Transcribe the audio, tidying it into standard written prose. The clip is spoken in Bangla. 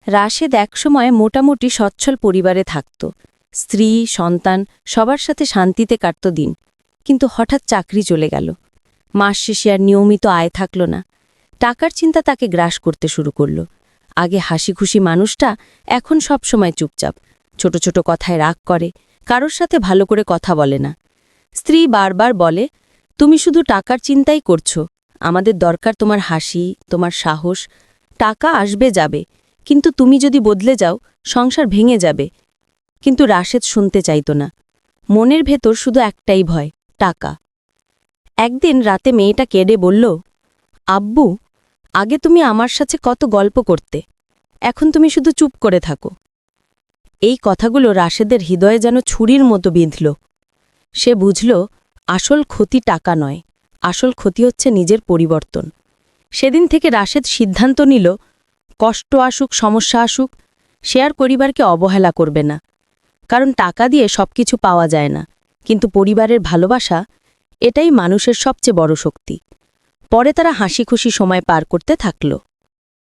রাশেদ একসময় মোটামুটি সচ্ছল পরিবারে থাকত। স্ত্রী, সন্তান সবার সাথে শান্তিতে কাটত দিন। কিন্তু হঠাৎ চাকরি চলে গেল। মাস শেষে আর নিয়মিত আয় থাকল না। টাকার চিন্তা তাকে গ্রাস করতে শুরু করল। আগে হাসিখুশি মানুষটা এখন সবসময় চুপচাপ, ছোট ছোট কথায় রাগ করে, কারোর সাথে ভালো করে কথা বলে না। স্ত্রী বারবার বলে, তুমি শুধু টাকার চিন্তাই করছো, আমাদের দরকার তোমার হাসি, তোমার সাহস। টাকা আসবে যাবে, কিন্তু তুমি যদি বদলে যাও সংসার ভেঙে যাবে। কিন্তু রাশেদ শুনতে চাইত না। মনের ভেতর শুধু একটাই ভয়, টাকা। একদিন রাতে মেয়েটা কেঁদে বলল, আব্বু, আগে তুমি আমার সাথে কত গল্প করতে, এখন তুমি শুধু চুপ করে থাকো। এই কথাগুলো রাশেদের হৃদয়ে যেন ছুরির মতো বিঁধল। সে বুঝল, আসল ক্ষতি টাকা নয়, আসল ক্ষতি হচ্ছে নিজের পরিবর্তন। সেদিন থেকে রাশেদ সিদ্ধান্ত নিল, কষ্ট আসুক, সমস্যা আসুক, সে আর পরিবারকে অবহেলা করবে না। কারণ টাকা দিয়ে সবকিছু পাওয়া যায় না, কিন্তু পরিবারের ভালোবাসা, এটাই মানুষের সবচেয়ে বড় শক্তি। পরে তারা হাসিখুশি সময় পার করতে থাকল।